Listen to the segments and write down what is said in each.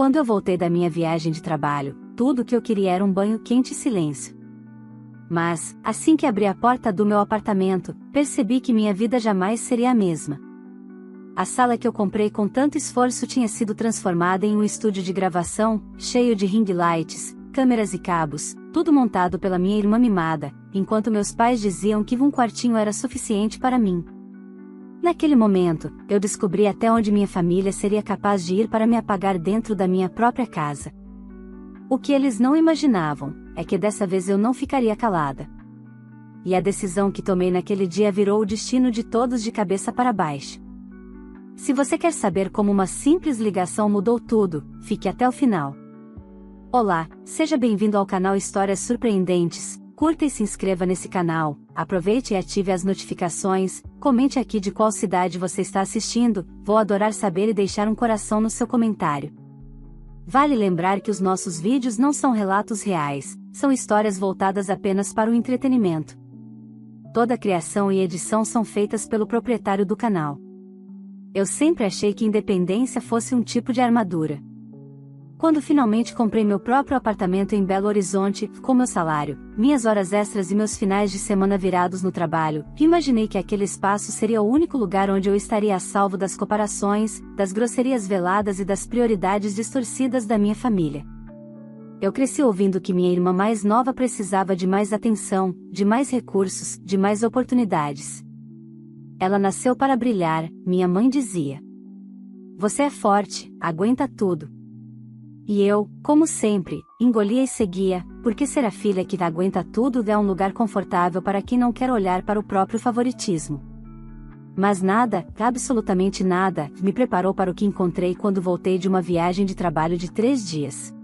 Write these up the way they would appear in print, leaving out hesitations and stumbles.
Quando eu voltei da minha viagem de trabalho, tudo o que eu queria era um banho quente e silêncio. Mas, assim que abri a porta do meu apartamento, percebi que minha vida jamais seria a mesma. A sala que eu comprei com tanto esforço tinha sido transformada em um estúdio de gravação, cheio de ring lights, câmeras e cabos, tudo montado pela minha irmã mimada, enquanto meus pais diziam que um quartinho era suficiente para mim. Naquele momento, eu descobri até onde minha família seria capaz de ir para me apagar dentro da minha própria casa. O que eles não imaginavam, é que dessa vez eu não ficaria calada. E a decisão que tomei naquele dia virou o destino de todos de cabeça para baixo. Se você quer saber como uma simples ligação mudou tudo, fique até o final. Olá, seja bem-vindo ao canal Histórias Surpreendentes. Curta e se inscreva nesse canal, aproveite e ative as notificações, comente aqui de qual cidade você está assistindo, vou adorar saber e deixar um coração no seu comentário. Vale lembrar que os nossos vídeos não são relatos reais, são histórias voltadas apenas para o entretenimento. Toda a criação e edição são feitas pelo proprietário do canal. Eu sempre achei que independência fosse um tipo de armadura. Quando finalmente comprei meu próprio apartamento em Belo Horizonte, com meu salário, minhas horas extras e meus finais de semana virados no trabalho, imaginei que aquele espaço seria o único lugar onde eu estaria a salvo das comparações, das grosserias veladas e das prioridades distorcidas da minha família. Eu cresci ouvindo que minha irmã mais nova precisava de mais atenção, de mais recursos, de mais oportunidades. Ela nasceu para brilhar, minha mãe dizia. Você é forte, aguenta tudo. E eu, como sempre, engolia e seguia, porque ser a filha que aguenta tudo é um lugar confortável para quem não quer olhar para o próprio favoritismo. Mas nada, absolutamente nada, me preparou para o que encontrei quando voltei de uma viagem de trabalho de 3 dias.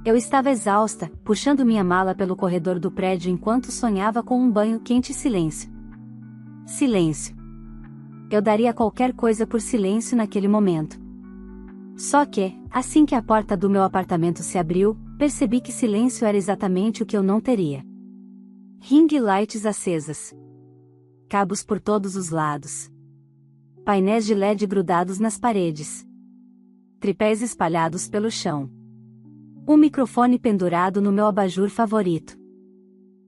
Eu estava exausta, puxando minha mala pelo corredor do prédio enquanto sonhava com um banho quente e silêncio. Silêncio. Eu daria qualquer coisa por silêncio naquele momento. Só que, assim que a porta do meu apartamento se abriu, percebi que silêncio era exatamente o que eu não teria. Ring lights acesas. Cabos por todos os lados. Painéis de LED grudados nas paredes. Tripés espalhados pelo chão. Um microfone pendurado no meu abajur favorito.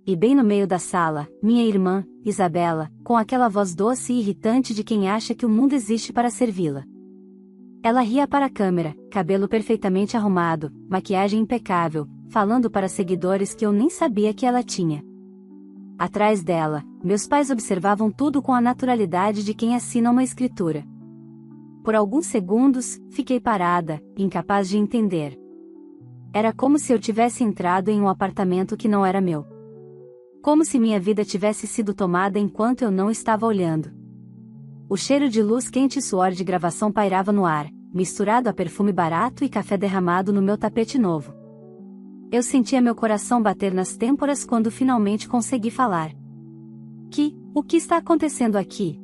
E bem no meio da sala, minha irmã, Isabela, com aquela voz doce e irritante de quem acha que o mundo existe para servi-la. Ela ria para a câmera, cabelo perfeitamente arrumado, maquiagem impecável, falando para seguidores que eu nem sabia que ela tinha. Atrás dela, meus pais observavam tudo com a naturalidade de quem assina uma escritura. Por alguns segundos, fiquei parada, incapaz de entender. Era como se eu tivesse entrado em um apartamento que não era meu. Como se minha vida tivesse sido tomada enquanto eu não estava olhando. O cheiro de luz quente e suor de gravação pairava no ar, misturado a perfume barato e café derramado no meu tapete novo. Eu sentia meu coração bater nas têmporas quando finalmente consegui falar. O que está acontecendo aqui?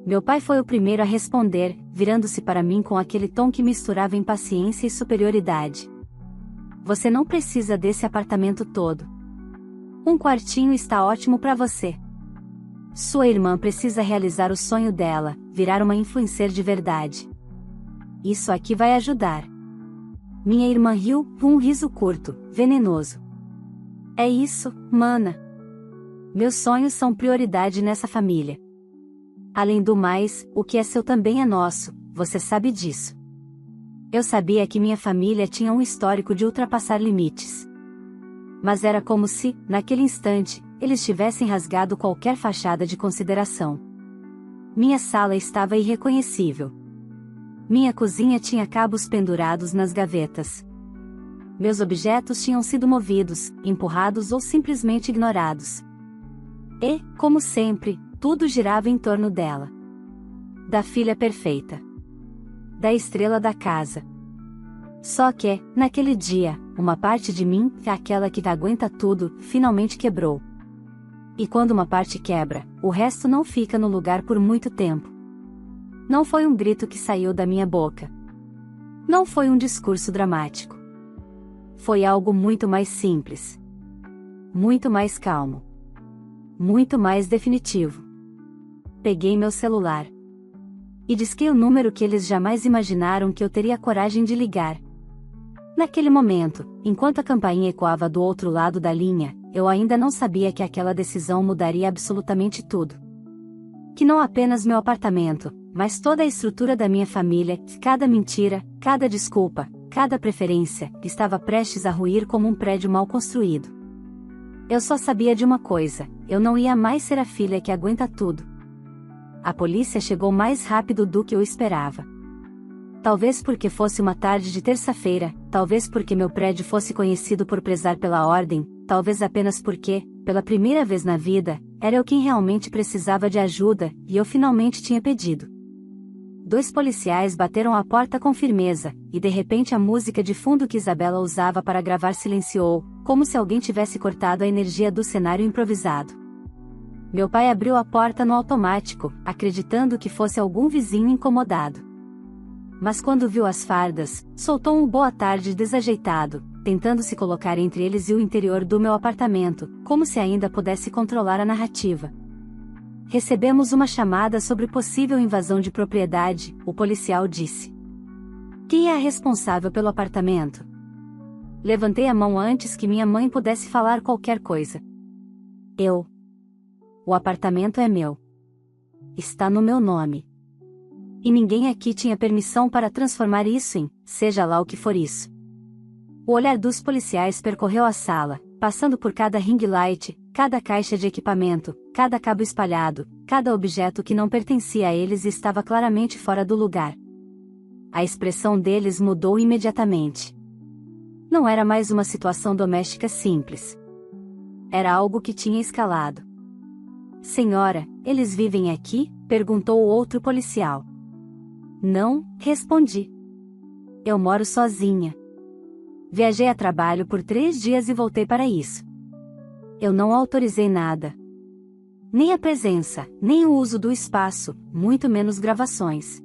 Meu pai foi o primeiro a responder, virando-se para mim com aquele tom que misturava impaciência e superioridade. Você não precisa desse apartamento todo. Um quartinho está ótimo para você. Sua irmã precisa realizar o sonho dela, virar uma influencer de verdade. Isso aqui vai ajudar. Minha irmã riu, um riso curto, venenoso. É isso, mana. Meus sonhos são prioridade nessa família. Além do mais, o que é seu também é nosso, você sabe disso. Eu sabia que minha família tinha um histórico de ultrapassar limites. Mas era como se, naquele instante, eles tivessem rasgado qualquer fachada de consideração. Minha sala estava irreconhecível. Minha cozinha tinha cabos pendurados nas gavetas. Meus objetos tinham sido movidos, empurrados ou simplesmente ignorados. E, como sempre, tudo girava em torno dela. Da filha perfeita. Da estrela da casa. Só que, naquele dia, uma parte de mim, aquela que aguenta tudo, finalmente quebrou. E quando uma parte quebra, o resto não fica no lugar por muito tempo. Não foi um grito que saiu da minha boca. Não foi um discurso dramático. Foi algo muito mais simples. Muito mais calmo. Muito mais definitivo. Peguei meu celular. E disquei o número que eles jamais imaginaram que eu teria coragem de ligar, Naquele momento, enquanto a campainha ecoava do outro lado da linha, eu ainda não sabia que aquela decisão mudaria absolutamente tudo. Que não apenas meu apartamento, mas toda a estrutura da minha família, cada mentira, cada desculpa, cada preferência, estava prestes a ruir como um prédio mal construído. Eu só sabia de uma coisa: eu não ia mais ser a filha que aguenta tudo. A polícia chegou mais rápido do que eu esperava. Talvez porque fosse uma tarde de terça-feira, talvez porque meu prédio fosse conhecido por prezar pela ordem, talvez apenas porque, pela primeira vez na vida, era eu quem realmente precisava de ajuda, e eu finalmente tinha pedido. 2 policiais bateram a porta com firmeza, e de repente a música de fundo que Isabela usava para gravar silenciou, como se alguém tivesse cortado a energia do cenário improvisado. Meu pai abriu a porta no automático, acreditando que fosse algum vizinho incomodado. Mas quando viu as fardas, soltou um boa tarde desajeitado, tentando se colocar entre eles e o interior do meu apartamento, como se ainda pudesse controlar a narrativa. Recebemos uma chamada sobre possível invasão de propriedade, o policial disse. Quem é a responsável pelo apartamento? Levantei a mão antes que minha mãe pudesse falar qualquer coisa. Eu. O apartamento é meu. Está no meu nome. E ninguém aqui tinha permissão para transformar isso em, seja lá o que for isso. O olhar dos policiais percorreu a sala, passando por cada ring light, cada caixa de equipamento, cada cabo espalhado, cada objeto que não pertencia a eles e estava claramente fora do lugar. A expressão deles mudou imediatamente. Não era mais uma situação doméstica simples. Era algo que tinha escalado. Senhora, eles vivem aqui? Perguntou o outro policial. Não, respondi. Eu moro sozinha. Viajei a trabalho por 3 dias e voltei para isso. Eu não autorizei nada. Nem a presença, nem o uso do espaço, muito menos gravações.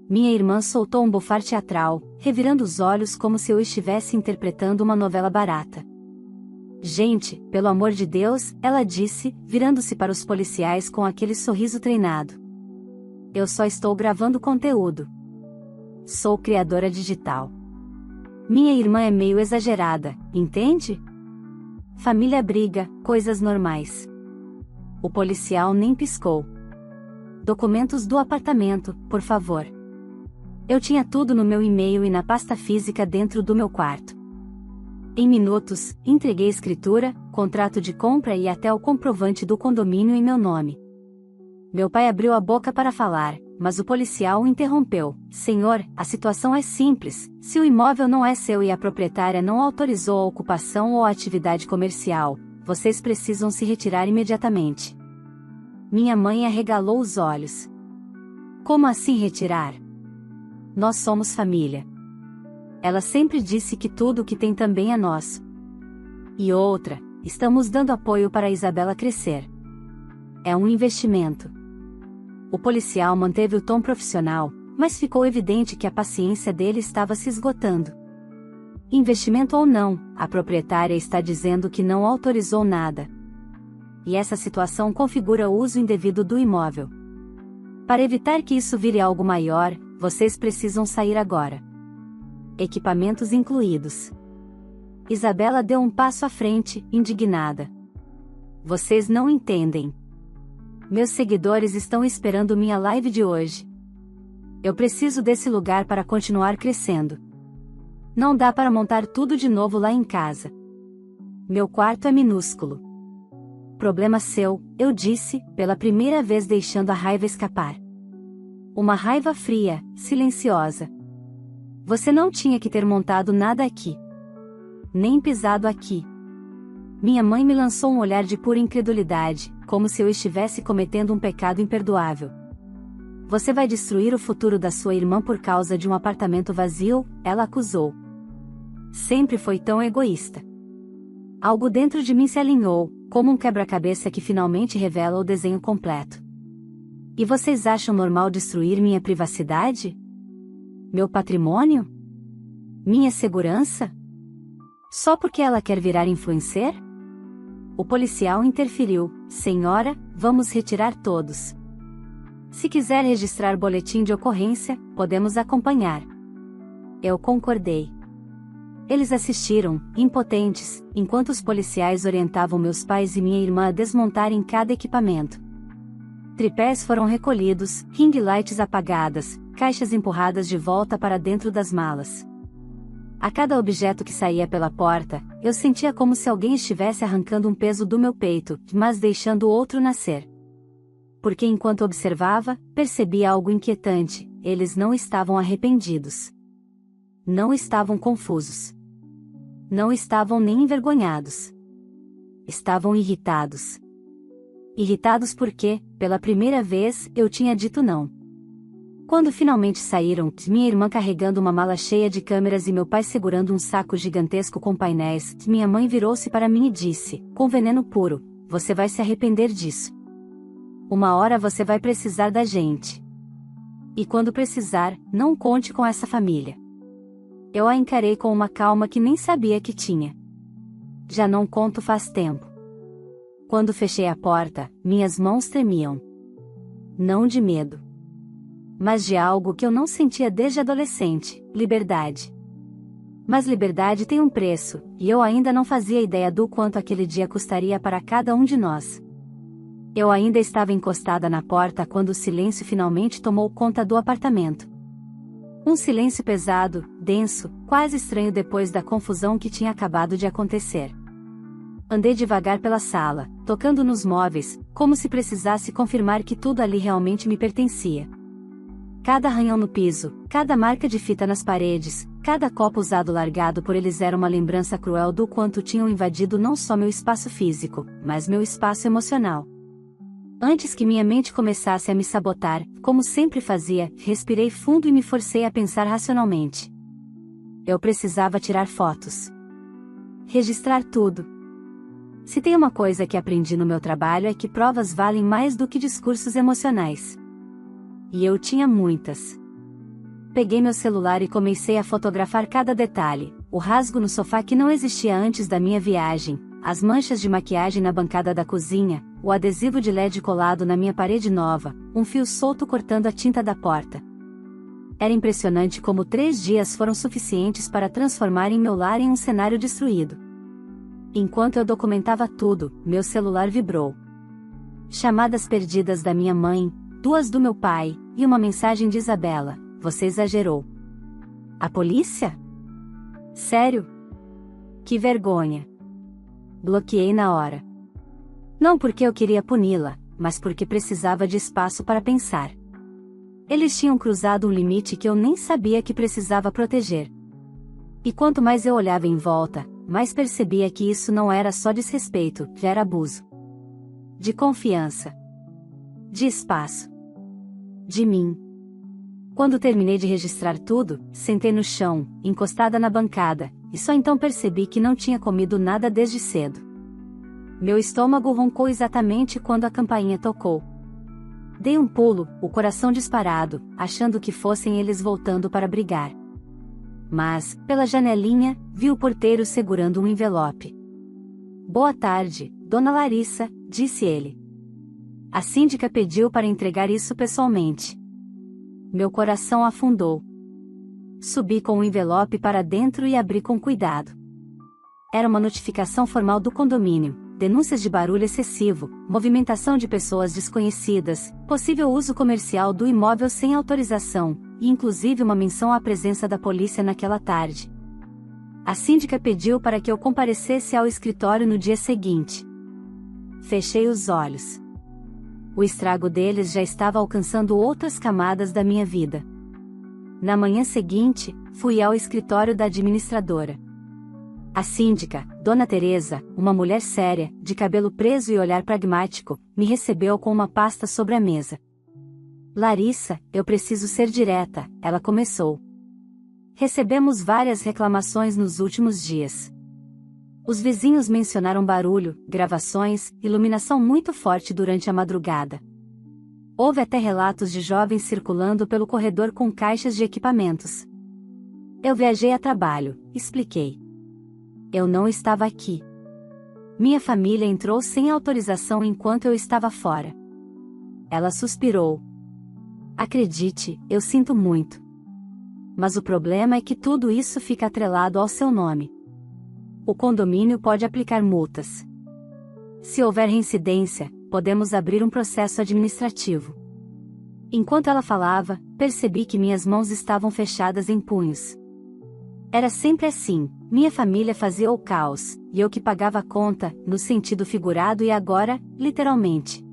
Minha irmã soltou um bufar teatral, revirando os olhos como se eu estivesse interpretando uma novela barata. Gente, pelo amor de Deus, ela disse, virando-se para os policiais com aquele sorriso treinado. Eu só estou gravando conteúdo. Sou criadora digital. Minha irmã é meio exagerada, entende? Família briga, coisas normais. O policial nem piscou. Documentos do apartamento, por favor. Eu tinha tudo no meu e-mail e na pasta física dentro do meu quarto. Em minutos, entreguei escritura, contrato de compra e até o comprovante do condomínio em meu nome. Meu pai abriu a boca para falar, mas o policial o interrompeu. Senhor, a situação é simples. Se o imóvel não é seu e a proprietária não autorizou a ocupação ou a atividade comercial, vocês precisam se retirar imediatamente. Minha mãe arregalou os olhos. Como assim retirar? Nós somos família. Ela sempre disse que tudo o que tem também é nosso. E outra, estamos dando apoio para a Isabela crescer. É um investimento. O policial manteve o tom profissional, mas ficou evidente que a paciência dele estava se esgotando. Investimento ou não, a proprietária está dizendo que não autorizou nada. E essa situação configura o uso indevido do imóvel. Para evitar que isso vire algo maior, vocês precisam sair agora. Equipamentos incluídos. Isabela deu um passo à frente, indignada. Vocês não entendem. Meus seguidores estão esperando minha live de hoje. Eu preciso desse lugar para continuar crescendo. Não dá para montar tudo de novo lá em casa. Meu quarto é minúsculo. Problema seu, eu disse, pela primeira vez deixando a raiva escapar. Uma raiva fria, silenciosa. Você não tinha que ter montado nada aqui. Nem pisado aqui. Minha mãe me lançou um olhar de pura incredulidade, como se eu estivesse cometendo um pecado imperdoável. Você vai destruir o futuro da sua irmã por causa de um apartamento vazio? Ela acusou. Sempre foi tão egoísta. Algo dentro de mim se alinhou, como um quebra-cabeça que finalmente revela o desenho completo. E vocês acham normal destruir minha privacidade? Meu patrimônio? Minha segurança? Só porque ela quer virar influencer? O policial interferiu. Senhora, vamos retirar todos. Se quiser registrar boletim de ocorrência, podemos acompanhar. Eu concordei. Eles assistiram, impotentes, enquanto os policiais orientavam meus pais e minha irmã a desmontarem cada equipamento. Tripés foram recolhidos, ring lights apagadas, caixas empurradas de volta para dentro das malas. A cada objeto que saía pela porta, eu sentia como se alguém estivesse arrancando um peso do meu peito, mas deixando o outro nascer. Porque enquanto observava, percebia algo inquietante: eles não estavam arrependidos. Não estavam confusos. Não estavam nem envergonhados. Estavam irritados. Irritados porque, pela primeira vez, eu tinha dito não. Quando finalmente saíram, minha irmã carregando uma mala cheia de câmeras e meu pai segurando um saco gigantesco com painéis, minha mãe virou-se para mim e disse, com veneno puro: "Você vai se arrepender disso. Uma hora você vai precisar da gente. E quando precisar, não conte com essa família." Eu a encarei com uma calma que nem sabia que tinha. Já não conto faz tempo. Quando fechei a porta, minhas mãos tremiam. Não de medo, mas de algo que eu não sentia desde adolescente: liberdade. Mas liberdade tem um preço, e eu ainda não fazia ideia do quanto aquele dia custaria para cada um de nós. Eu ainda estava encostada na porta quando o silêncio finalmente tomou conta do apartamento. Um silêncio pesado, denso, quase estranho depois da confusão que tinha acabado de acontecer. Andei devagar pela sala, tocando nos móveis, como se precisasse confirmar que tudo ali realmente me pertencia. Cada arranhão no piso, cada marca de fita nas paredes, cada copo usado largado por eles era uma lembrança cruel do quanto tinham invadido não só meu espaço físico, mas meu espaço emocional. Antes que minha mente começasse a me sabotar, como sempre fazia, respirei fundo e me forcei a pensar racionalmente. Eu precisava tirar fotos. Registrar tudo. Se tem uma coisa que aprendi no meu trabalho é que provas valem mais do que discursos emocionais. E eu tinha muitas. Peguei meu celular e comecei a fotografar cada detalhe: o rasgo no sofá que não existia antes da minha viagem, as manchas de maquiagem na bancada da cozinha, o adesivo de LED colado na minha parede nova, um fio solto cortando a tinta da porta. Era impressionante como 3 dias foram suficientes para transformarem meu lar em um cenário destruído. Enquanto eu documentava tudo, meu celular vibrou. Chamadas perdidas da minha mãe, 2 do meu pai, e uma mensagem de Isabela: "Você exagerou." A polícia? Sério? Que vergonha. Bloqueei na hora. Não porque eu queria puni-la, mas porque precisava de espaço para pensar. Eles tinham cruzado um limite que eu nem sabia que precisava proteger. E quanto mais eu olhava em volta, mais percebia que isso não era só desrespeito, era abuso. De confiança. De espaço. De mim. Quando terminei de registrar tudo, sentei no chão, encostada na bancada, e só então percebi que não tinha comido nada desde cedo. Meu estômago roncou exatamente quando a campainha tocou. Dei um pulo, o coração disparado, achando que fossem eles voltando para brigar. Mas, pela janelinha, vi o porteiro segurando um envelope. "Boa tarde, Dona Larissa", disse ele. "A síndica pediu para entregar isso pessoalmente." Meu coração afundou. Subi com o envelope para dentro e abri com cuidado. Era uma notificação formal do condomínio: denúncias de barulho excessivo, movimentação de pessoas desconhecidas, possível uso comercial do imóvel sem autorização, e inclusive uma menção à presença da polícia naquela tarde. A síndica pediu para que eu comparecesse ao escritório no dia seguinte. Fechei os olhos. O estrago deles já estava alcançando outras camadas da minha vida. Na manhã seguinte, fui ao escritório da administradora. A síndica, Dona Teresa, uma mulher séria, de cabelo preso e olhar pragmático, me recebeu com uma pasta sobre a mesa. "Larissa, eu preciso ser direta", ela começou. "Recebemos várias reclamações nos últimos dias. Os vizinhos mencionaram barulho, gravações, iluminação muito forte durante a madrugada. Houve até relatos de jovens circulando pelo corredor com caixas de equipamentos." "Eu viajei a trabalho", expliquei. "Eu não estava aqui. Minha família entrou sem autorização enquanto eu estava fora." Ela suspirou. "Acredite, eu sinto muito." Mas o problema é que tudo isso fica atrelado ao seu nome. O condomínio pode aplicar multas. Se houver reincidência, podemos abrir um processo administrativo. Enquanto ela falava, percebi que minhas mãos estavam fechadas em punhos. Era sempre assim, minha família fazia o caos, e eu que pagava a conta, no sentido figurado e agora, literalmente.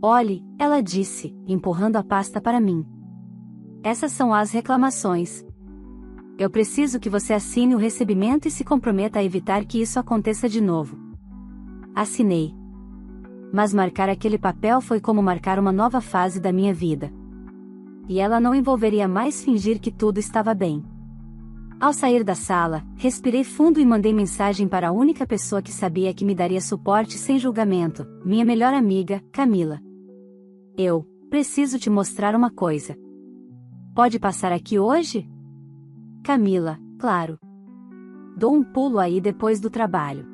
Olhe, ela disse, empurrando a pasta para mim. Essas são as reclamações. Eu preciso que você assine o recebimento e se comprometa a evitar que isso aconteça de novo. Assinei. Mas marcar aquele papel foi como marcar uma nova fase da minha vida. E ela não envolveria mais fingir que tudo estava bem. Ao sair da sala, respirei fundo e mandei mensagem para a única pessoa que sabia que me daria suporte sem julgamento, minha melhor amiga, Camila. Eu preciso te mostrar uma coisa. Pode passar aqui hoje? Camila, claro. Dou um pulo aí depois do trabalho.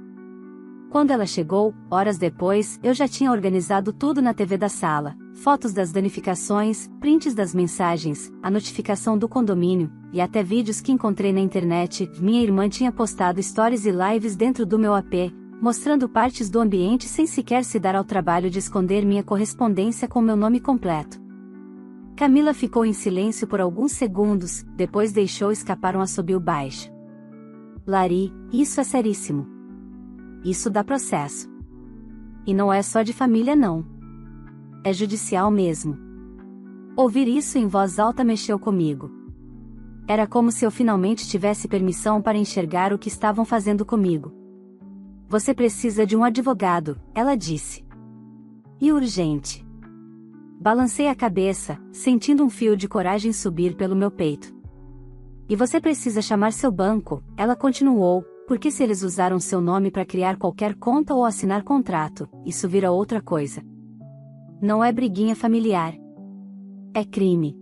Quando ela chegou, horas depois, eu já tinha organizado tudo na TV da sala, fotos das danificações, prints das mensagens, a notificação do condomínio, e até vídeos que encontrei na internet. Minha irmã tinha postado stories e lives dentro do meu AP, mostrando partes do ambiente sem sequer se dar ao trabalho de esconder minha correspondência com meu nome completo. Camila ficou em silêncio por alguns segundos, depois deixou escapar um assobio baixo. Lari, isso é seríssimo. Isso dá processo. E não é só de família não. É judicial mesmo. Ouvir isso em voz alta mexeu comigo. Era como se eu finalmente tivesse permissão para enxergar o que estavam fazendo comigo. Você precisa de um advogado, ela disse. E urgente. Balancei a cabeça, sentindo um fio de coragem subir pelo meu peito. E você precisa chamar seu banco, ela continuou, porque se eles usaram seu nome para criar qualquer conta ou assinar contrato, isso vira outra coisa. Não é briguinha familiar. É crime.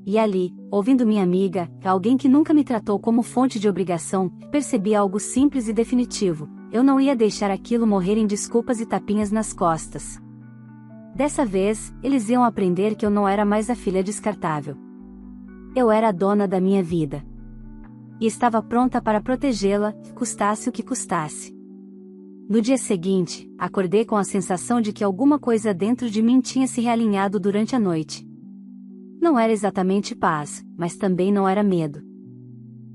E ali, ouvindo minha amiga, alguém que nunca me tratou como fonte de obrigação, percebi algo simples e definitivo: eu não ia deixar aquilo morrer em desculpas e tapinhas nas costas. Dessa vez, eles iam aprender que eu não era mais a filha descartável. Eu era a dona da minha vida. E estava pronta para protegê-la, custasse o que custasse. No dia seguinte, acordei com a sensação de que alguma coisa dentro de mim tinha se realinhado durante a noite. Não era exatamente paz, mas também não era medo.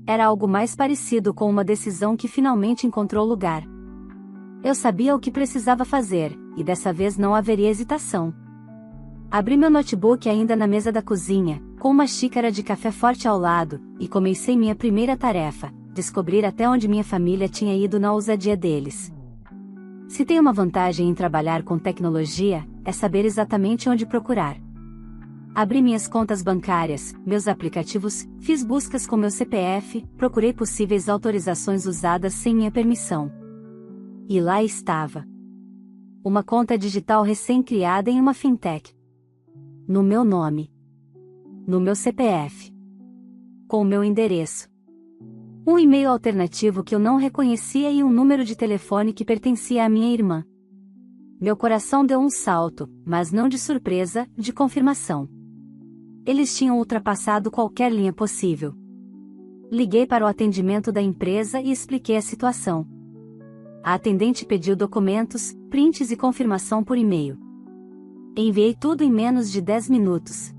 Era algo mais parecido com uma decisão que finalmente encontrou lugar. Eu sabia o que precisava fazer, e dessa vez não haveria hesitação. Abri meu notebook ainda na mesa da cozinha, com uma xícara de café forte ao lado, e comecei minha primeira tarefa: descobrir até onde minha família tinha ido na ousadia deles. Se tem uma vantagem em trabalhar com tecnologia, é saber exatamente onde procurar. Abri minhas contas bancárias, meus aplicativos, fiz buscas com meu CPF, procurei possíveis autorizações usadas sem minha permissão. E lá estava. Uma conta digital recém-criada em uma fintech. No meu nome. No meu CPF. Com o meu endereço. Um e-mail alternativo que eu não reconhecia e um número de telefone que pertencia à minha irmã. Meu coração deu um salto, mas não de surpresa, de confirmação. Eles tinham ultrapassado qualquer linha possível. Liguei para o atendimento da empresa e expliquei a situação. A atendente pediu documentos, prints e confirmação por e-mail. Enviei tudo em menos de 10 minutos.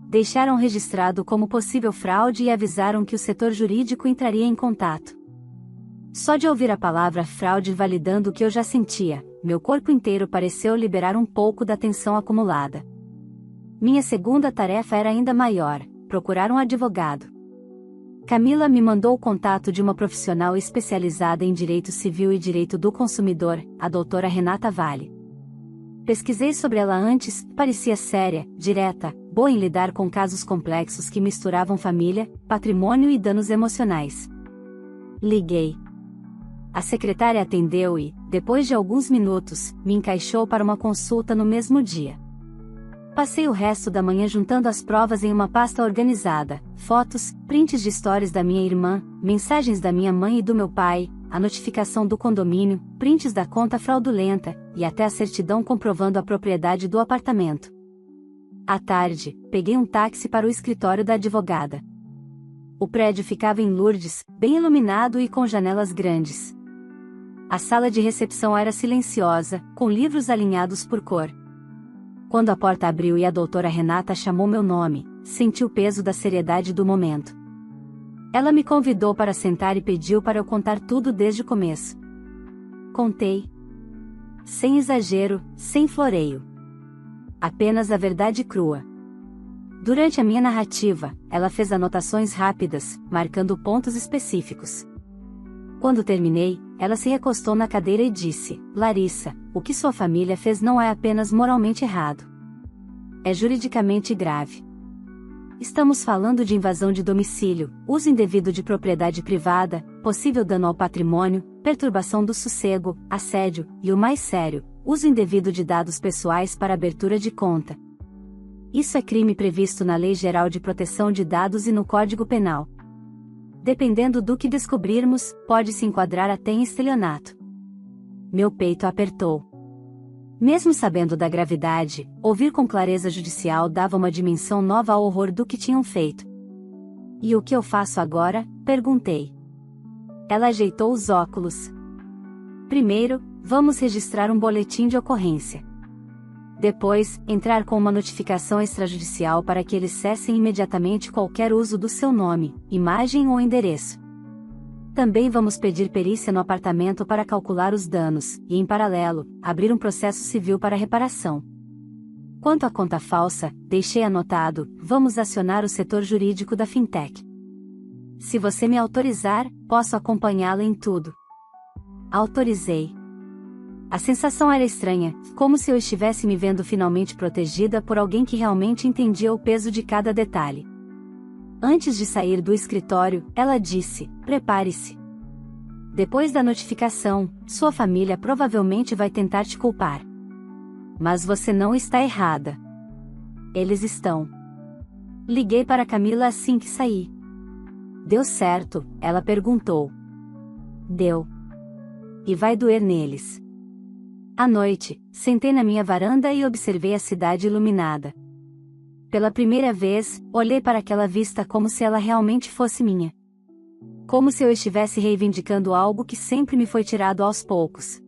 Deixaram registrado como possível fraude e avisaram que o setor jurídico entraria em contato. Só de ouvir a palavra fraude validando o que eu já sentia, meu corpo inteiro pareceu liberar um pouco da tensão acumulada. Minha segunda tarefa era ainda maior: procurar um advogado. Camila me mandou o contato de uma profissional especializada em direito civil e direito do consumidor, a doutora Renata Vale. Pesquisei sobre ela antes, parecia séria, direta, boa em lidar com casos complexos que misturavam família, patrimônio e danos emocionais. Liguei. A secretária atendeu e, depois de alguns minutos, me encaixou para uma consulta no mesmo dia. Passei o resto da manhã juntando as provas em uma pasta organizada: fotos, prints de stories da minha irmã, mensagens da minha mãe e do meu pai, a notificação do condomínio, prints da conta fraudulenta, e até a certidão comprovando a propriedade do apartamento. À tarde, peguei um táxi para o escritório da advogada. O prédio ficava em Lourdes, bem iluminado e com janelas grandes. A sala de recepção era silenciosa, com livros alinhados por cor. Quando a porta abriu e a doutora Renata chamou meu nome, senti o peso da seriedade do momento. Ela me convidou para sentar e pediu para eu contar tudo desde o começo. Contei. Sem exagero, sem floreio. Apenas a verdade crua. Durante a minha narrativa, ela fez anotações rápidas, marcando pontos específicos. Quando terminei, ela se recostou na cadeira e disse: Larissa, o que sua família fez não é apenas moralmente errado. É juridicamente grave. Estamos falando de invasão de domicílio, uso indevido de propriedade privada, possível dano ao patrimônio, perturbação do sossego, assédio, e o mais sério, uso indevido de dados pessoais para abertura de conta. Isso é crime previsto na Lei Geral de Proteção de Dados e no Código Penal. Dependendo do que descobrirmos, pode se enquadrar até em estelionato. Meu peito apertou. Mesmo sabendo da gravidade, ouvir com clareza judicial dava uma dimensão nova ao horror do que tinham feito. E o que eu faço agora? Perguntei. Ela ajeitou os óculos. Primeiro, vamos registrar um boletim de ocorrência. Depois, entrar com uma notificação extrajudicial para que eles cessem imediatamente qualquer uso do seu nome, imagem ou endereço. Também vamos pedir perícia no apartamento para calcular os danos, e em paralelo, abrir um processo civil para reparação. Quanto à conta falsa, deixei anotado, vamos acionar o setor jurídico da Fintech. Se você me autorizar, posso acompanhá-la em tudo. Autorizei. A sensação era estranha, como se eu estivesse me vendo finalmente protegida por alguém que realmente entendia o peso de cada detalhe. Antes de sair do escritório, ela disse: prepare-se. Depois da notificação, sua família provavelmente vai tentar te culpar. Mas você não está errada. Eles estão. Liguei para Camila assim que saí. Deu certo? Ela perguntou. Deu. E vai doer neles. À noite, sentei na minha varanda e observei a cidade iluminada. Pela primeira vez, olhei para aquela vista como se ela realmente fosse minha. Como se eu estivesse reivindicando algo que sempre me foi tirado aos poucos.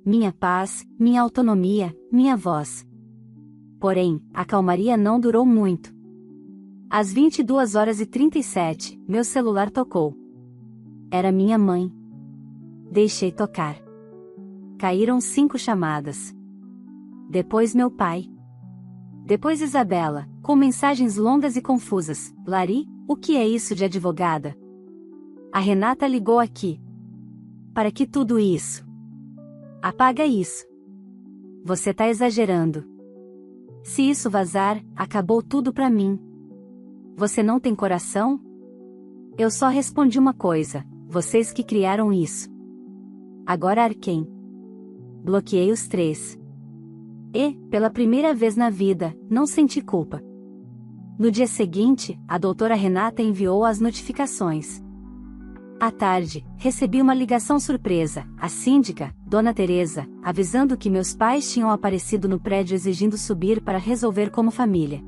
Minha paz, minha autonomia, minha voz. Porém, a calmaria não durou muito. Às 22h37, meu celular tocou. Era minha mãe. Deixei tocar. Caíram 5 chamadas. Depois meu pai. Depois Isabela, com mensagens longas e confusas. Lari, o que é isso de advogada? A Renata ligou aqui. Para que tudo isso? Apaga isso. Você tá exagerando. Se isso vazar, acabou tudo pra mim. Você não tem coração? Eu só respondi uma coisa: vocês que criaram isso. Agora Arquém. Bloqueei os 3. E, pela primeira vez na vida, não senti culpa. No dia seguinte, a doutora Renata enviou as notificações. À tarde, recebi uma ligação surpresa, a síndica, Dona Teresa, avisando que meus pais tinham aparecido no prédio exigindo subir para resolver como família.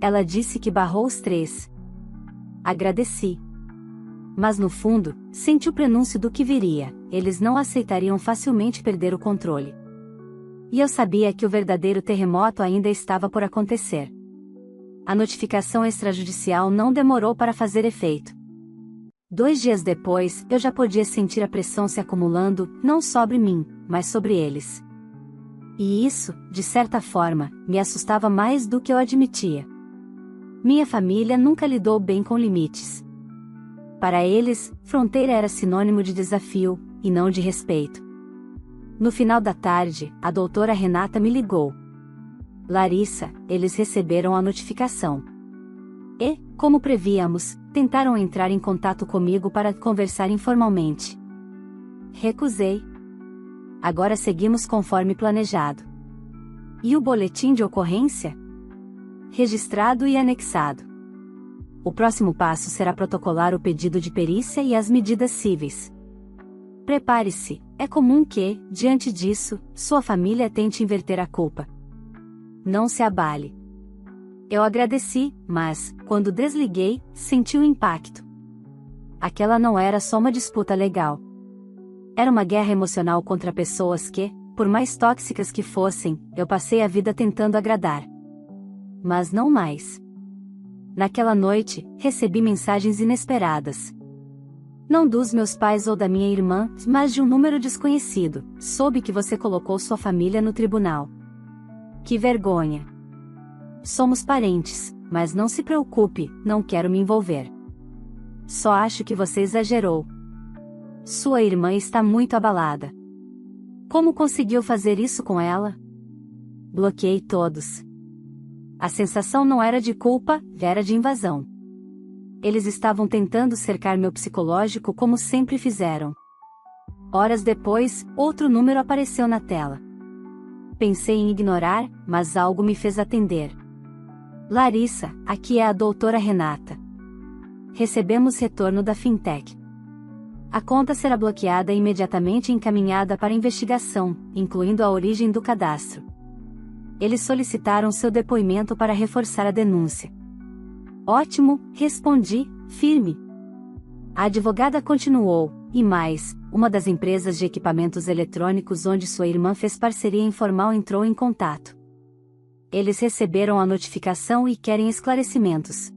Ela disse que barrou os 3. Agradeci. Mas no fundo, senti o prenúncio do que viria: eles não aceitariam facilmente perder o controle. E eu sabia que o verdadeiro terremoto ainda estava por acontecer. A notificação extrajudicial não demorou para fazer efeito. 2 dias depois, eu já podia sentir a pressão se acumulando, não sobre mim, mas sobre eles. E isso, de certa forma, me assustava mais do que eu admitia. Minha família nunca lidou bem com limites. Para eles, fronteira era sinônimo de desafio, e não de respeito. No final da tarde, a doutora Renata me ligou. Larissa, eles receberam a notificação. E, como prevíamos, tentaram entrar em contato comigo para conversar informalmente. Recusei. Agora seguimos conforme planejado. E o boletim de ocorrência? Registrado e anexado. O próximo passo será protocolar o pedido de perícia e as medidas cíveis. Prepare-se, é comum que, diante disso, sua família tente inverter a culpa. Não se abale. Eu agradeci, mas, quando desliguei, senti o impacto. Aquela não era só uma disputa legal. Era uma guerra emocional contra pessoas que, por mais tóxicas que fossem, eu passei a vida tentando agradar. Mas não mais. Naquela noite, recebi mensagens inesperadas. Não dos meus pais ou da minha irmã, mas de um número desconhecido. Soube que você colocou sua família no tribunal. Que vergonha. Somos parentes, mas não se preocupe, não quero me envolver. Só acho que você exagerou. Sua irmã está muito abalada. Como conseguiu fazer isso com ela? Bloqueei todos. A sensação não era de culpa, era de invasão. Eles estavam tentando cercar meu psicológico como sempre fizeram. Horas depois, outro número apareceu na tela. Pensei em ignorar, mas algo me fez atender. Larissa, aqui é a doutora Renata. Recebemos retorno da Fintech. A conta será bloqueada e imediatamente encaminhada para investigação, incluindo a origem do cadastro. Eles solicitaram seu depoimento para reforçar a denúncia. Ótimo, respondi, firme. A advogada continuou, e mais, uma das empresas de equipamentos eletrônicos onde sua irmã fez parceria informal entrou em contato. Eles receberam a notificação e querem esclarecimentos.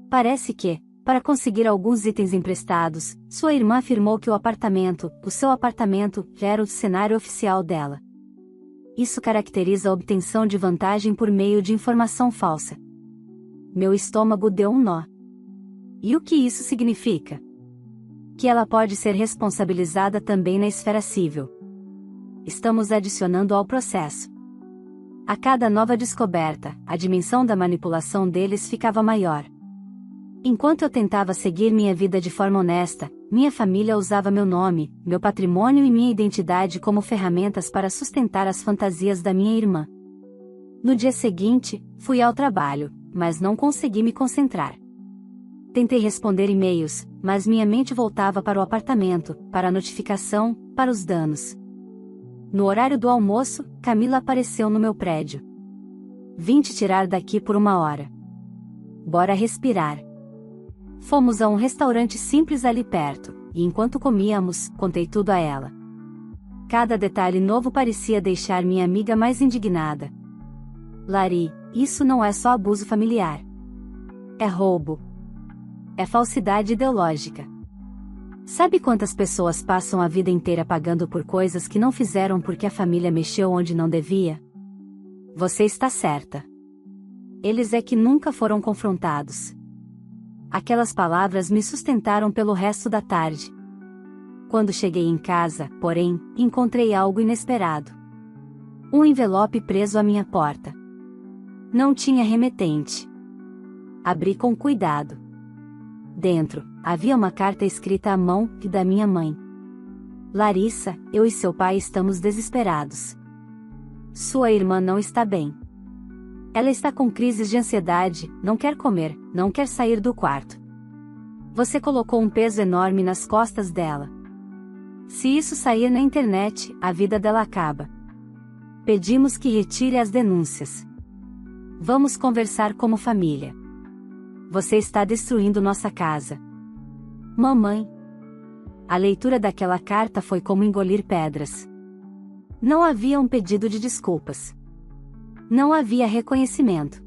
Parece que, para conseguir alguns itens emprestados, sua irmã afirmou que o seu apartamento, era o cenário oficial dela. Isso caracteriza a obtenção de vantagem por meio de informação falsa. Meu estômago deu um nó. E o que isso significa? Que ela pode ser responsabilizada também na esfera civil. Estamos adicionando ao processo. A cada nova descoberta, a dimensão da manipulação deles ficava maior. Enquanto eu tentava seguir minha vida de forma honesta, minha família usava meu nome, meu patrimônio e minha identidade como ferramentas para sustentar as fantasias da minha irmã. No dia seguinte, fui ao trabalho, mas não consegui me concentrar. Tentei responder e-mails, mas minha mente voltava para o apartamento, para a notificação, para os danos. No horário do almoço, Camila apareceu no meu prédio. Vim te tirar daqui por 1 hora. Bora respirar. Fomos a um restaurante simples ali perto, e enquanto comíamos, contei tudo a ela. Cada detalhe novo parecia deixar minha amiga mais indignada. Lari, isso não é só abuso familiar. É roubo. É falsidade ideológica. Sabe quantas pessoas passam a vida inteira pagando por coisas que não fizeram porque a família mexeu onde não devia? Você está certa. Eles é que nunca foram confrontados. Aquelas palavras me sustentaram pelo resto da tarde. Quando cheguei em casa, porém, encontrei algo inesperado. Um envelope preso à minha porta. Não tinha remetente. Abri com cuidado. Dentro, havia uma carta escrita à mão, e da minha mãe. Larissa, eu e seu pai estamos desesperados. Sua irmã não está bem. Ela está com crises de ansiedade, não quer comer, não quer sair do quarto. Você colocou um peso enorme nas costas dela. Se isso sair na internet, a vida dela acaba. Pedimos que retire as denúncias. Vamos conversar como família. Você está destruindo nossa casa. Mamãe. A leitura daquela carta foi como engolir pedras. Não havia um pedido de desculpas. Não havia reconhecimento.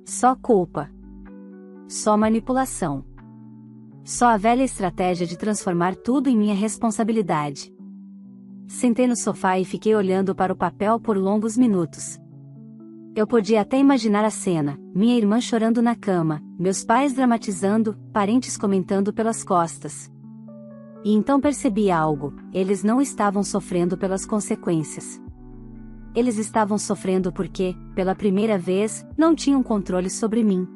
Só culpa. Só manipulação. Só a velha estratégia de transformar tudo em minha responsabilidade. Sentei no sofá e fiquei olhando para o papel por longos minutos. Eu podia até imaginar a cena, minha irmã chorando na cama, meus pais dramatizando, parentes comentando pelas costas. E então percebi algo, eles não estavam sofrendo pelas consequências. Eles estavam sofrendo porque, pela primeira vez, não tinham controle sobre mim.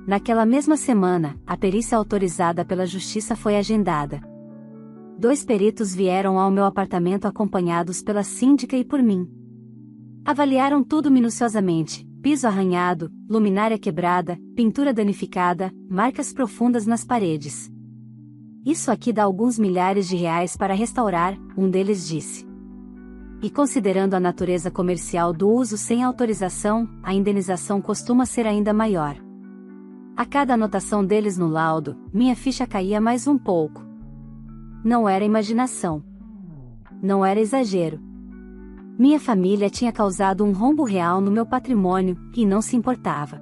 Naquela mesma semana, a perícia autorizada pela justiça foi agendada. 2 peritos vieram ao meu apartamento acompanhados pela síndica e por mim. Avaliaram tudo minuciosamente, piso arranhado, luminária quebrada, pintura danificada, marcas profundas nas paredes. Isso aqui dá alguns milhares de reais para restaurar, um deles disse. E considerando a natureza comercial do uso sem autorização, a indenização costuma ser ainda maior. A cada anotação deles no laudo, minha ficha caía mais um pouco. Não era imaginação. Não era exagero. Minha família tinha causado um rombo real no meu patrimônio, e não se importava.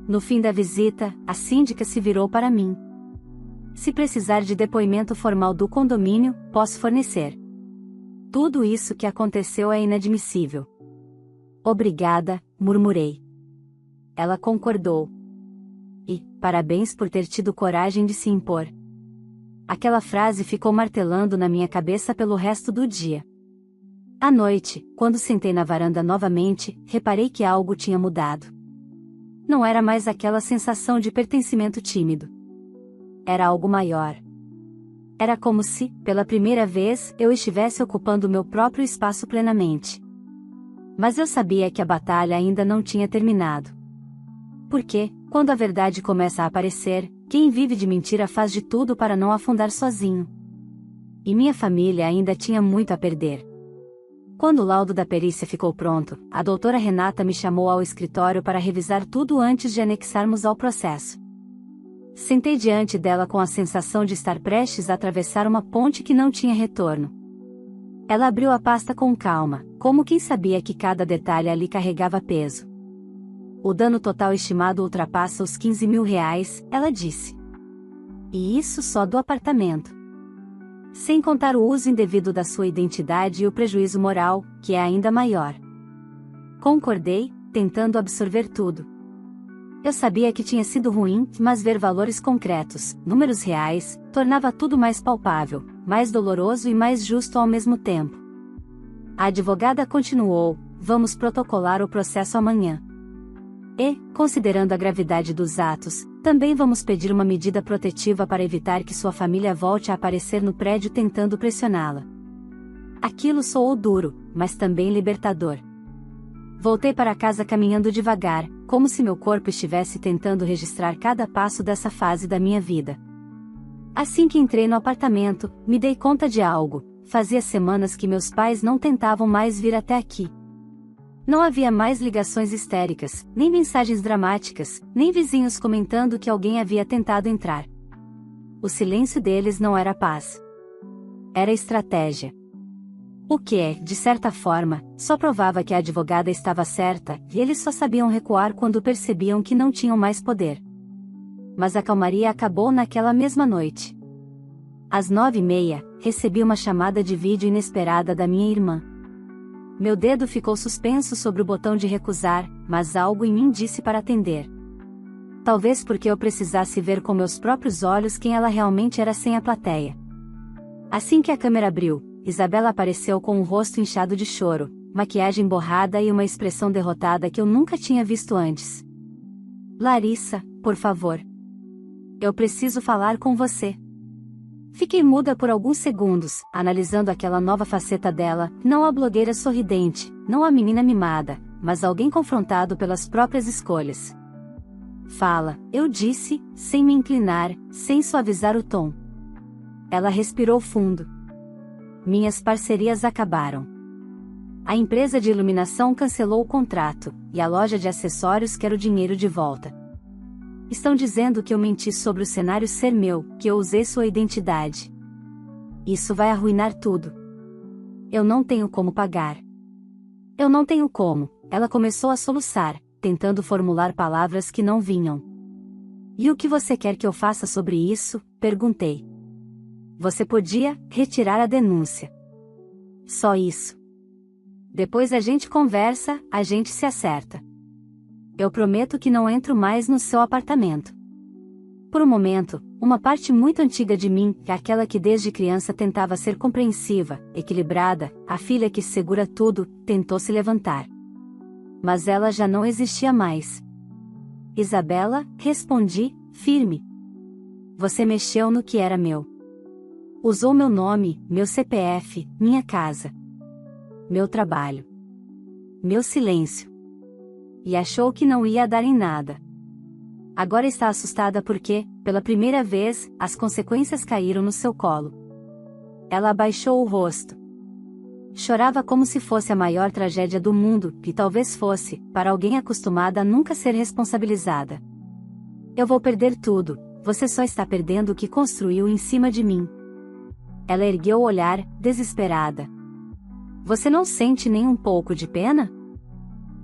No fim da visita, a síndica se virou para mim. Se precisar de depoimento formal do condomínio, posso fornecer. Tudo isso que aconteceu é inadmissível. Obrigada, murmurei. Ela concordou. E, parabéns por ter tido coragem de se impor. Aquela frase ficou martelando na minha cabeça pelo resto do dia. À noite, quando sentei na varanda novamente, reparei que algo tinha mudado. Não era mais aquela sensação de pertencimento tímido. Era algo maior. Era como se, pela primeira vez, eu estivesse ocupando meu próprio espaço plenamente. Mas eu sabia que a batalha ainda não tinha terminado. Porque, quando a verdade começa a aparecer, quem vive de mentira faz de tudo para não afundar sozinho. E minha família ainda tinha muito a perder. Quando o laudo da perícia ficou pronto, a doutora Renata me chamou ao escritório para revisar tudo antes de anexarmos ao processo. Sentei diante dela com a sensação de estar prestes a atravessar uma ponte que não tinha retorno. Ela abriu a pasta com calma, como quem sabia que cada detalhe ali carregava peso. O dano total estimado ultrapassa os R$ 15.000, ela disse. E isso só do apartamento. Sem contar o uso indevido da sua identidade e o prejuízo moral, que é ainda maior. Concordei, tentando absorver tudo. Eu sabia que tinha sido ruim, mas ver valores concretos, números reais, tornava tudo mais palpável, mais doloroso e mais justo ao mesmo tempo. A advogada continuou: vamos protocolar o processo amanhã. E, considerando a gravidade dos atos, também vamos pedir uma medida protetiva para evitar que sua família volte a aparecer no prédio tentando pressioná-la. Aquilo soou duro, mas também libertador. Voltei para casa caminhando devagar, como se meu corpo estivesse tentando registrar cada passo dessa fase da minha vida. Assim que entrei no apartamento, me dei conta de algo: fazia semanas que meus pais não tentavam mais vir até aqui. Não havia mais ligações histéricas, nem mensagens dramáticas, nem vizinhos comentando que alguém havia tentado entrar. O silêncio deles não era paz. Era estratégia. O que, de certa forma, só provava que a advogada estava certa, e eles só sabiam recuar quando percebiam que não tinham mais poder. Mas a calmaria acabou naquela mesma noite. Às 9h30, recebi uma chamada de vídeo inesperada da minha irmã. Meu dedo ficou suspenso sobre o botão de recusar, mas algo em mim disse para atender. Talvez porque eu precisasse ver com meus próprios olhos quem ela realmente era sem a plateia. Assim que a câmera abriu, Isabela apareceu com o rosto inchado de choro, maquiagem borrada e uma expressão derrotada que eu nunca tinha visto antes. Larissa, por favor. Eu preciso falar com você. Fiquei muda por alguns segundos, analisando aquela nova faceta dela, não a blogueira sorridente, não a menina mimada, mas alguém confrontado pelas próprias escolhas. Fala, eu disse, sem me inclinar, sem suavizar o tom. Ela respirou fundo. Minhas parcerias acabaram. A empresa de iluminação cancelou o contrato, e a loja de acessórios quer o dinheiro de volta. Estão dizendo que eu menti sobre o cenário ser meu, que eu usei sua identidade. Isso vai arruinar tudo. Eu não tenho como pagar. Eu não tenho como. Ela começou a soluçar, tentando formular palavras que não vinham. E o que você quer que eu faça sobre isso? Perguntei. Você podia retirar a denúncia. Só isso. Depois a gente conversa, a gente se acerta. Eu prometo que não entro mais no seu apartamento. Por um momento, uma parte muito antiga de mim, aquela que desde criança tentava ser compreensiva, equilibrada, a filha que segura tudo, tentou se levantar. Mas ela já não existia mais. Isabela, respondi, firme. Você mexeu no que era meu. Usou meu nome, meu CPF, minha casa. Meu trabalho. Meu silêncio. E achou que não ia dar em nada. Agora está assustada porque, pela primeira vez, as consequências caíram no seu colo. Ela abaixou o rosto. chorava como se fosse a maior tragédia do mundo, e talvez fosse, para alguém acostumada a nunca ser responsabilizada. Eu vou perder tudo, você só está perdendo o que construiu em cima de mim. Ela ergueu o olhar, desesperada. Você não sente nem um pouco de pena?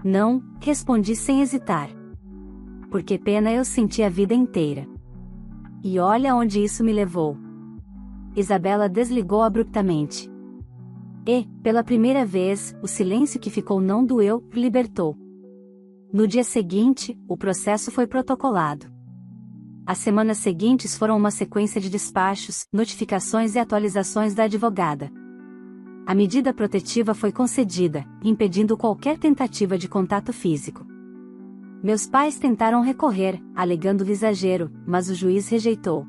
Não, respondi sem hesitar. Porque pena eu senti a vida inteira. E olha onde isso me levou. Isabela desligou abruptamente. E, pela primeira vez, o silêncio que ficou não doeu, libertou. No dia seguinte, o processo foi protocolado. As semanas seguintes foram uma sequência de despachos, notificações e atualizações da advogada. A medida protetiva foi concedida, impedindo qualquer tentativa de contato físico. Meus pais tentaram recorrer, alegando exagero, mas o juiz rejeitou.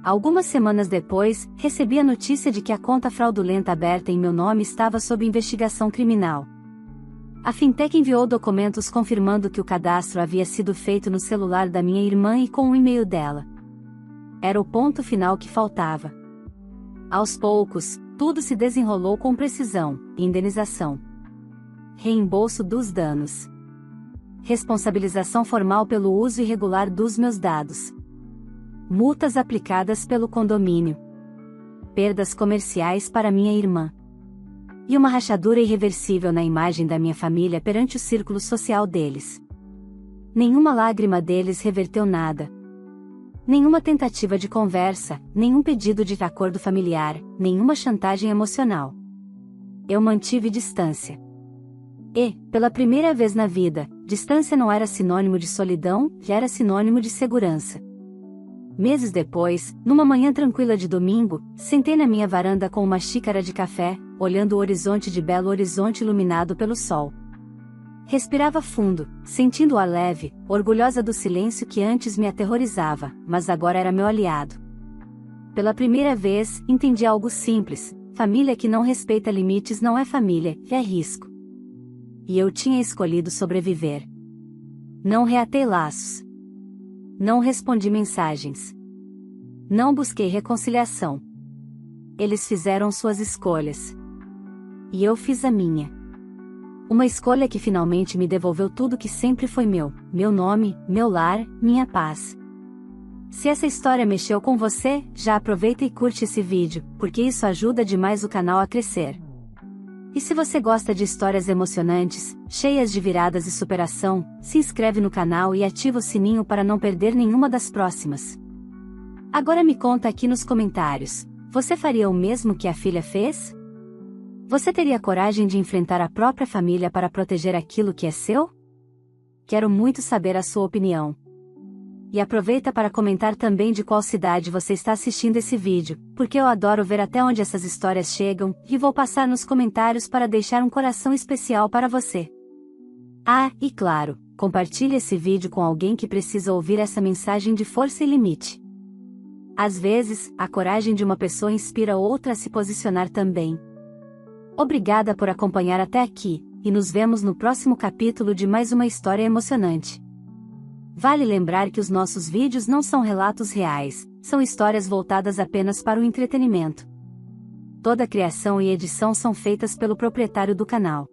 Algumas semanas depois, recebi a notícia de que a conta fraudulenta aberta em meu nome estava sob investigação criminal. A fintech enviou documentos confirmando que o cadastro havia sido feito no celular da minha irmã e com o e-mail dela. Era o ponto final que faltava. Aos poucos, tudo se desenrolou com precisão: indenização, reembolso dos danos, responsabilização formal pelo uso irregular dos meus dados, multas aplicadas pelo condomínio, perdas comerciais para minha irmã, e uma rachadura irreversível na imagem da minha família perante o círculo social deles. Nenhuma lágrima deles reverteu nada. Nenhuma tentativa de conversa, nenhum pedido de acordo familiar, nenhuma chantagem emocional. Eu mantive distância. E, pela primeira vez na vida, distância não era sinônimo de solidão, já era sinônimo de segurança. Meses depois, numa manhã tranquila de domingo, sentei na minha varanda com uma xícara de café, olhando o horizonte de Belo Horizonte iluminado pelo sol. Respirava fundo, sentindo o ar leve, orgulhosa do silêncio que antes me aterrorizava, mas agora era meu aliado. Pela primeira vez, entendi algo simples: família que não respeita limites não é família, é risco. E eu tinha escolhido sobreviver. Não reatei laços. Não respondi mensagens. Não busquei reconciliação. Eles fizeram suas escolhas. E eu fiz a minha. Uma escolha que finalmente me devolveu tudo que sempre foi meu: meu nome, meu lar, minha paz. Se essa história mexeu com você, já aproveita e curte esse vídeo, porque isso ajuda demais o canal a crescer. E se você gosta de histórias emocionantes, cheias de viradas e superação, se inscreve no canal e ativa o sininho para não perder nenhuma das próximas. Agora me conta aqui nos comentários: você faria o mesmo que a filha fez? Você teria coragem de enfrentar a própria família para proteger aquilo que é seu? Quero muito saber a sua opinião. E aproveita para comentar também de qual cidade você está assistindo esse vídeo, porque eu adoro ver até onde essas histórias chegam, e vou passar nos comentários para deixar um coração especial para você. Ah, e claro, compartilhe esse vídeo com alguém que precisa ouvir essa mensagem de força e limite. Às vezes, a coragem de uma pessoa inspira outra a se posicionar também. Obrigada por acompanhar até aqui, e nos vemos no próximo capítulo de mais uma história emocionante. Vale lembrar que os nossos vídeos não são relatos reais, são histórias voltadas apenas para o entretenimento. Toda a criação e edição são feitas pelo proprietário do canal.